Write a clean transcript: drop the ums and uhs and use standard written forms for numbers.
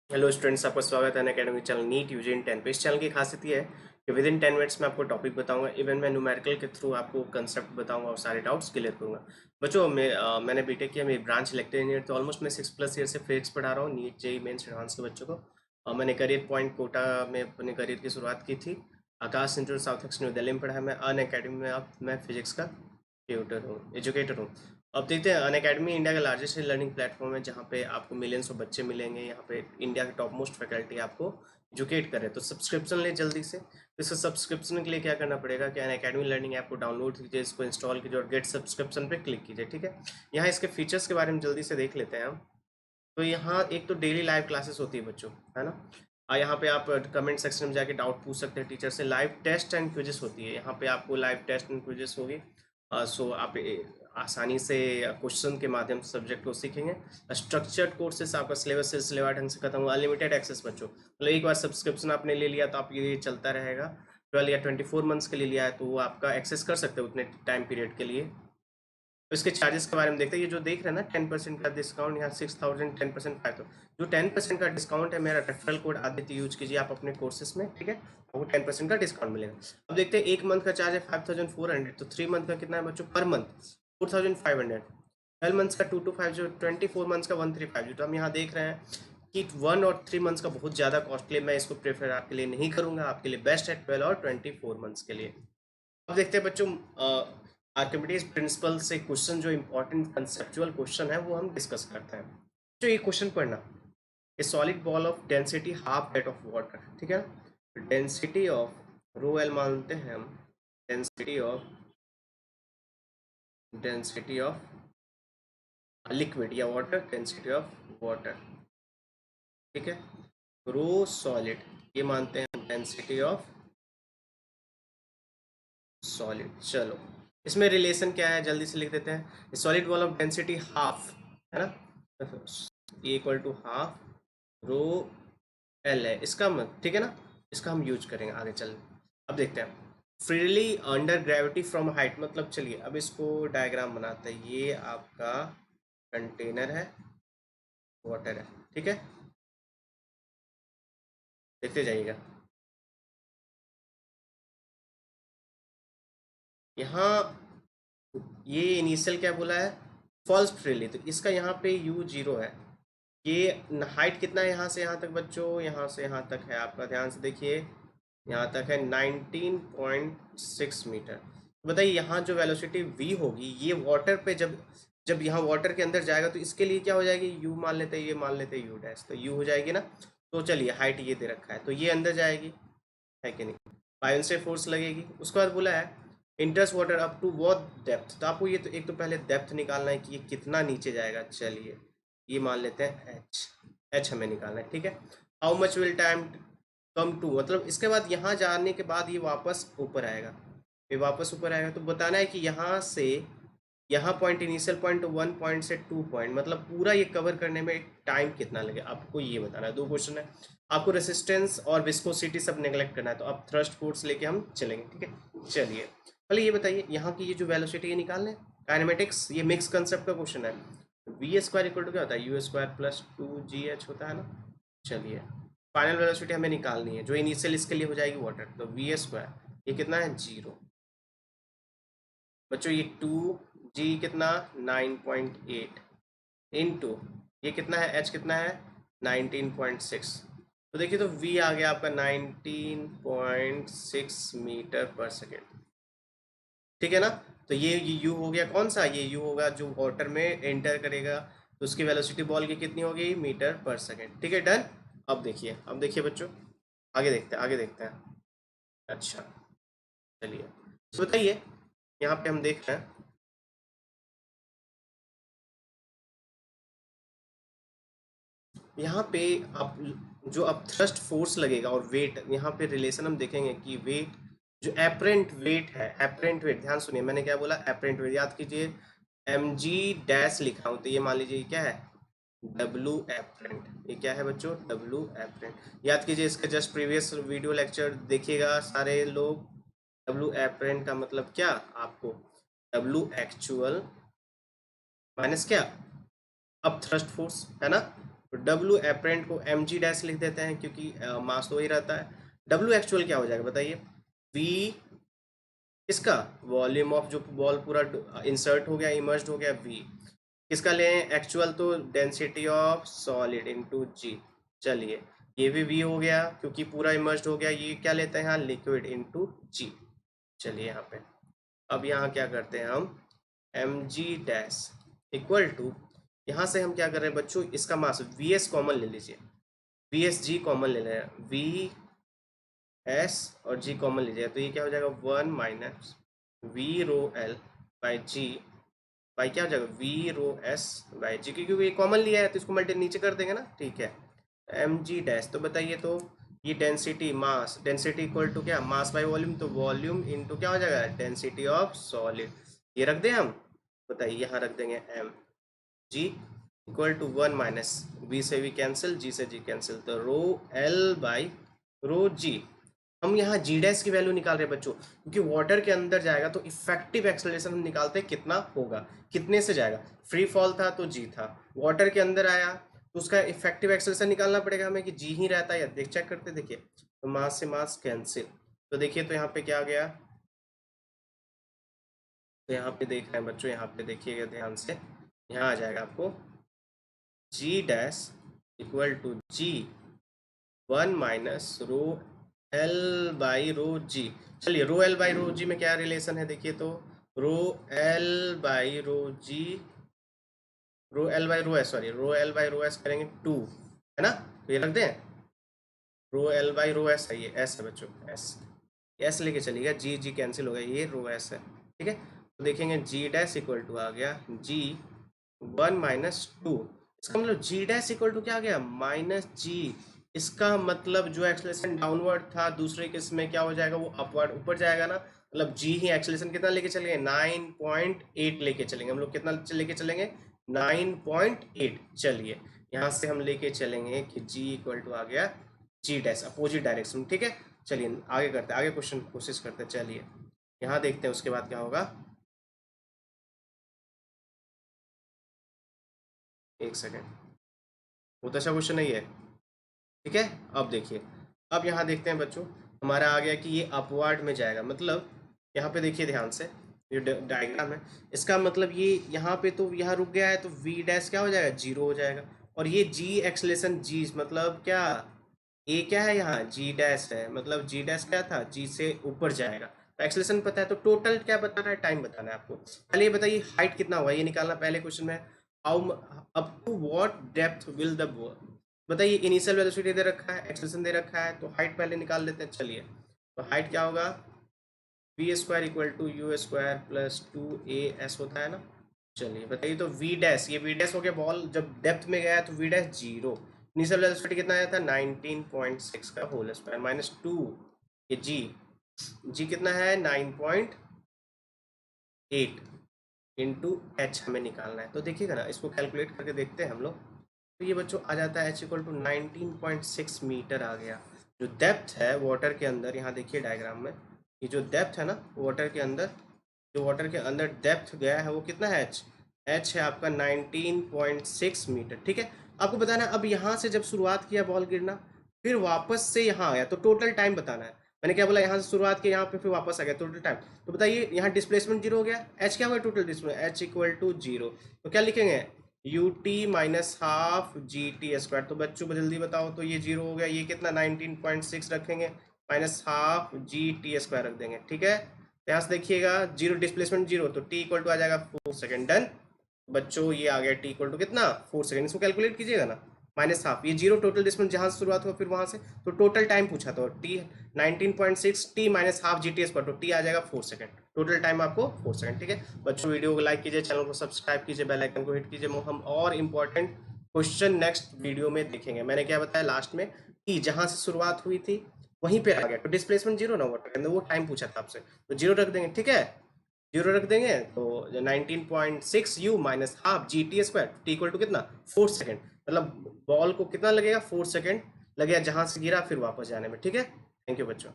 Hello students, आपका स्वागत है Unacademy channel NEET UG in 10 पे। इस चैनल की खासियत ये है कि विद इन 10 मिनट्स में आपको टॉपिक बताऊंगा। इवन मैं न्यूमेरिकल के थ्रू आपको कंसेप्ट बताऊंगा और सारे डाउट्स क्लियर करूंगा। बच्चों मैंने बीटेक किया, मेरी ब्रांच इलेक्ट्रिकल इंजीनियर, तो ऑलमोस्ट मैं 6+ ईयर से फिजिक्स पढ़ा रहा हूँ नीट जेई मेंस एडवांस के बच्चों को। मैंने करियर पॉइंट कोटा में अपने करियर की शुरुआत की थी। Aakash Institute South Ex New Delhi में पढ़ा है मैं। अनअकैडमी में अब मैं फिजिक्स का ट्यूटर हूँ, एजुकेटर हूँ। अब देखते हैं, अनअकैडमी इंडिया का लार्जेस्ट लर्निंग प्लेटफॉर्म है जहाँ पे आपको मिलियंस ऑफ बच्चे मिलेंगे। यहाँ पे इंडिया के टॉप मोस्ट फैकल्टी आपको एजुकेट करे। तो सब्सक्रिप्शन ले जल्दी से। तो इसका सब्सक्रिप्शन के लिए क्या करना पड़ेगा कि अनअकैडमी लर्निंग ऐप को डाउनलोड कीजिए, इसको इंस्टॉल कीजिए और गेट सब्सक्रिप्शन पे क्लिक कीजिए। ठीक है, यहाँ इसके फीचर्स के बारे में जल्दी से देख लेते हैं हम। तो यहाँ एक तो डेली लाइव क्लासेस होती है बच्चों, है ना। यहाँ पे आप कमेंट सेक्शन में जाके डाउट पूछ सकते हैं टीचर से। लाइव टेस्ट एंड क्विजेस होती है, यहाँ पे आपको लाइव टेस्ट एंड क्विजेस होगी। सो आप आसानी से क्वेश्चन के माध्यम से सब्जेक्ट को सीखेंगे। स्ट्रक्चर्ड कोर्सेस, आपका सिलेबस से सिलेबस ढंग से खत्म हुआ। अनलिमिटेड एक्सेस बच्चों, मतलब एक बार सब्सक्रिप्शन आपने ले लिया तो आप ये चलता रहेगा। 12 या 24 मंथ्स के लिए लिया है तो वो आपका एक्सेस कर सकते हो उतने टाइम पीरियड के लिए। तो इसके चार्जेस के बारे में देखते हैं। ये जो देख रहे हैं ना 10% का डिस्काउंट, यहाँ 6000 10% 5000। जो 10% का डिस्काउंट है, मेरा रेफरल कोड आदित्य यूज कीजिए आप अपने कोर्सेज में। ठीक है, आपको 10% का डिस्काउंट मिलेगा। अब देखते हैं, एक मंथ का चार्ज है 5400, तो 3 मंथ का कितना है बच्चों पर मंथ? 4500। 12 मंथ्स का 225 जो 24 मंथ्स का 1350। तो हम यहाँ देख रहे हैं कि 1 और 3 मंथ्स का बहुत ज़्यादा कॉस्टली। मैं इसको प्रेफर आपके लिए नहीं करूँगा, आपके लिए बेस्ट है 12 और 24 मंथ्स के लिए। अब देखते हैं बच्चों, आर्किमिडीज प्रिंसिपल से क्वेश्चन, जो इंपॉर्टेंट कंसेप्चुअल क्वेश्चन है वो हम डिस्कस करते हैं। तो ये क्वेश्चन पढ़ना, ए solid ball of density half that of water. ठीक है, डेंसिटी ऑफ रो एल मानते हैं हम। डेंसिटी ऑफ लिक्विड या वाटर, डेंसिटी ऑफ वाटर। ठीक है, रो सॉलिड ये मानते हैं डेंसिटी ऑफ सॉलिड। चलो, इसमें रिलेशन क्या है जल्दी से लिख देते हैं। Solid ball of density half, है ना, equal to half rho l है इसका ठीक है ना। इसका हम यूज करेंगे आगे चल। अब देखते हैं, freely under gravity from height, मतलब चलिए अब इसको डायग्राम बनाते हैं। ये आपका कंटेनर है, वाटर है। ठीक है, देखते जाइएगा। यहाँ ये इनिशियल क्या बोला है, फॉल्स फ्रीली, तो इसका यहाँ पे यू जीरो है। ये हाइट कितना है यहाँ से यहाँ तक बच्चों? यहाँ से यहाँ तक है आपका, ध्यान से देखिए, यहाँ तक है 19.6 मीटर। बताइए यहाँ जो वेलोसिटी v होगी, ये वाटर पे जब जब यहाँ वाटर के अंदर जाएगा तो इसके लिए क्या हो जाएगी, u मान लेते हैं, ये मान लेते हैं u डैश, तो u हो जाएगी ना। तो चलिए हाइट ये दे रखा है तो ये अंदर जाएगी, है कि नहीं। बायोन से फोर्स लगेगी। उसके बाद बोला है enters water up to what depth, तो आपको ये तो एक तो पहले डेप्थ निकालना है कि ये कितना नीचे जाएगा। चलिए ये मान लेते हैं एच हमें निकालना है। ठीक है, how much will time come to, मतलब इसके बाद यहाँ जाने के बाद ये वापस ऊपर आएगा। ये वापस ऊपर आएगा तो बताना है कि यहाँ से यहाँ पॉइंट, इनिशियल पॉइंट 1 पॉइंट से 2 पॉइंट, मतलब पूरा ये कवर करने में टाइम कितना लगे आपको ये बताना है। 2 क्वेश्चन है। आपको रेसिस्टेंस और विस्कोसिटी सब नेग्लेक्ट करना है, तो अब थ्रस्ट फोर्स लेके हम चलेंगे। ठीक है, चलिए पहले ये बताइए, यहाँ की ये जो वेलोसिटी ये निकालने, काइनेमेटिक्स, ये मिक्स कंसेप्ट का क्वेश्चन है। वी स्क्वायर इक्वल टू क्या होता है, यू स्क्वायर प्लस 2GH होता है ना। चलिए फाइनल वेलोसिटी हमें निकालनी है, जो इनिशियल इसके लिए हो जाएगी वाटर, तो V² ये कितना है, 0। बच्चों ये 2G कितना, 9.8 इंटू ये कितना है, H कितना है, 19.6। तो देखिए तो V आ गया आपका 19.6 मीटर पर सेकेंड। ठीक है ना। तो ये U हो गया, कौन सा, ये U होगा जो वाटर में एंटर करेगा, तो उसकी वेलोसिटी बॉल की कितनी होगी, मीटर पर सेकेंड। ठीक है, डन। अब देखिए बच्चों, आगे देखते हैं, आगे देखते हैं। अच्छा चलिए, तो बताइए, यहाँ पे हम देख रहे हैं, यहाँ पे आप जो अब थ्रस्ट फोर्स लगेगा और वेट, यहाँ पे रिलेशन हम देखेंगे कि वेट, जो एपरेंट वेट है, एपरेंट वेट, ध्यान सुनिए मैंने क्या बोला, एपरेंट वेट याद कीजिए। mg' लिखा हूँ तो ये मान लीजिए क्या है, W एपरेंट। ये क्या है बच्चों, W एपरेंट। याद कीजिए, इसका जस्ट प्रीवियस वीडियो लेक्चर देखिएगा सारे लोग। W एपरेंट का मतलब क्या आपको, W एक्चुअल माइनस क्या, अब थ्रस्ट फोर्स, है ना। तो तो डब्ल्यू एपरेंट को एम जी डैश लिख देते हैं क्योंकि मास तो वही रहता है। डब्ल्यू एक्चुअल क्या हो जाएगा बताइए, वी इसका वॉल्यूम ऑफ जो बॉल पूरा इंसर्ट हो गया, इमर्ज्ड हो गया, वी किसका लें एक्चुअल, तो डेंसिटी ऑफ सॉलिड इनटू जी। चलिए ये भी वी हो गया क्योंकि पूरा इमर्ज्ड हो गया, ये क्या लेते हैं यहाँ लिक्विड इनटू जी। चलिए यहाँ पे अब यहाँ क्या करते हैं हम, m g dash equal to, यहाँ से हम क्या कर रहे हैं बच्चों, इसका मास वी एस कॉमन ले लीजिए, वी एस जी कॉमन ले लें, वी एस और जी कॉमन लीजिए, तो ये क्या हो जाएगा 1 minus v rho L by g by क्या हो जाएगा v rho s by g, क्योंकि ये कॉमन लिया है तो इसको मल्टी नीचे कर देंगे ना, ठीक है। एम जी डैश तो बताइए, तो ये density mass, density equal to क्या, मास बाई वॉल्यूम, तो वॉल्यूम इनटू क्या हो जाएगा डेंसिटी ऑफ सॉलिड, ये रख दें हम, बताइए यहाँ रख देंगे m g equal to 1 minus v से वी कैंसिल, जी से जी कैंसिल, तो रो एल बाई रो जी। हम यहाँ जी डैश की वैल्यू निकाल रहे हैं बच्चों, क्योंकि वाटर के अंदर जाएगा तो इफेक्टिव एक्सेलरेशन हम निकालते हैं कितना होगा, कितने से जाएगा, फ्री फॉल था तो जी था, वाटर के अंदर आया तो उसका इफेक्टिव एक्सेलरेशन निकालना पड़ेगा हमें कि जी ही रहता है या देख चेक करते, देखिए तो मास से मास कैंसिल, तो देखिए तो यहाँ पे क्या आ गया, तो यहाँ पे देख रहे हैं बच्चों, यहाँ पे देखिएगा ध्यान से, यहाँ आ जाएगा आपको G dash equal to G 1 minus rho L by rho G. चलिए रो एल बाई रो जी में क्या रिलेशन है देखिए, तो rho L by rho g, rho L by rho s, sorry rho L by rho s करेंगे 2, है ना, तो ये रख दें, rho L by rho s है, ये एस है बच्चों, एस एस लेके चलिएगा, जी जी कैंसिल हो गया, ये रो एस है, ठीक है। तो देखेंगे जी डैश इक्वल टू आ गया जी 1 माइनस 2, इसका मतलब जी डैश इक्वल टू क्या आ गया माइनस जी, इसका मतलब जो एक्सेलरेशन डाउनवर्ड था दूसरे केस में क्या हो जाएगा, वो अपवर्ड ऊपर जाएगा ना, मतलब जी ही एक्सेलरेशन कितना लेके चलेंगे 9.8 लेके चलेंगे हम लोग, कितना लेके चलेंगे 9.8। चलिए यहाँ से हम लेके चलेंगे कि जी इक्वल टू आ गया जी डैश अपोजिट डायरेक्शन, ठीक है। चलिए आगे करते हैं, आगे क्वेश्चन कोशिश करते हैं, चलिए यहाँ देखते हैं उसके बाद क्या होगा, एक सेकेंड, बहुत अच्छा क्वेश्चन नहीं है, ठीक है। अब देखिए, अब यहाँ देखते हैं बच्चों, हमारा आ गया कि ये अपवर्ड में जाएगा, मतलब यहाँ पे देखिए ध्यान से, ये डायग्राम है, इसका मतलब ये यहाँ पे तो यहाँ रुक गया है, तो वी डैश क्या हो जाएगा जीरो हो जाएगा, और ये जी एक्सलेशन जी मतलब क्या, ये क्या है यहाँ जी डैश है, मतलब जी डैश क्या था, जी से ऊपर जाएगा, तो एक्सलेशन पता है, तो टोटल क्या बताना है, टाइम बताना है आपको। पहले ये बताइए हाइट कितना हुआ, ये निकालना पहले क्वेश्चन में, how up to what depth will the, बताइए इनिशियल वेलोसिटी दे रखा है, एक्सेलरेशन दे रखा है, तो हाइट पहले निकाल लेते हैं। चलिए तो हाइट क्या होगा, v square equal to u square plus 2as होता है ना। चलिए बताइए, तो वी डैश, ये वी डैश हो गया, बॉल जब डेप्थ में गया तो v dash zero, initial velocity कितना आया था 19.6 का होल स्क्वायर माइनस 2, ये जी, जी कितना है 9.8 इंटू एच हमें निकालना है, तो देखिएगा ना, इसको कैलकुलेट करके देखते हैं हम लोग, तो ये बच्चों आ जाता है एच इक्वल टू 19.6 मीटर आ गया। जो डेप्थ है वाटर के अंदर, यहाँ देखिए डायग्राम में, ये जो डेप्थ है ना वाटर के अंदर, जो वाटर के अंदर डेप्थ गया है वो कितना है एच, एच है आपका 19.6 मीटर, ठीक है। आपको बताना है अब यहाँ से जब शुरुआत किया बॉल गिरना, फिर वापस से यहाँ आया, तो टोटल टाइम बताना है, मैंने क्या बोला यहाँ से शुरुआत की यहाँ पे फिर वापस आ गया, टोटल टाइम, तो बताइए यहाँ डिस्प्लेसमेंट जीरो हो गया, एच क्या हुआ total displacement, h equal to zero, तो क्या लिखेंगे u t minus half g t square, तो बच्चों जल्दी बताओ, तो ये जीरो हो गया, ये कितना 19.6 रखेंगे minus half g t square रख देंगे, ठीक है। तो यहाँ से देखिएगा जीरो डिस्प्लेसमेंट जीरो, तो टी इक्वल टू आ जाएगा 4 सेकेंड, डन बच्चों, ये आ गया टी इक्वल टू कितना 4 सेकेंड, इसको कैलकुलेट कीजिएगा ना, माइनस हाफ, ये जीरो टोटल डिस्टेंस जहां से शुरुआत हुआ फिर वहां से, तो टोटल टाइम पूछा तो T 19.6 T minus half g t square, तो टी आ जाएगा 4 सेकंड, टोटल टाइम आपको 4 सेकंड, ठीक है बच्चों। वीडियो को लाइक कीजिए, चैनल को सब्सक्राइब कीजिए, बेल आइकन को हिट कीजिए, हम और इंपॉर्टेंट क्वेश्चन नेक्स्ट वीडियो में देखेंगे। मैंने क्या बताया लास्ट में कि जहां से शुरुआत हुई थी वहीं पे आ गया, तो डिस्प्लेसमेंट जीरो ना वाटर के अंदर, वो टाइम पूछा था आपसे, तो जीरो रख देंगे, ठीक है जीरो रख देंगे, तो 19.6 u minus half g t square t equal to कितना 4 सेकंड, मतलब बॉल को कितना लगेगा 4 सेकंड लगेगा जहां से गिरा फिर वापस जाने में, ठीक है। थैंक यू बच्चों।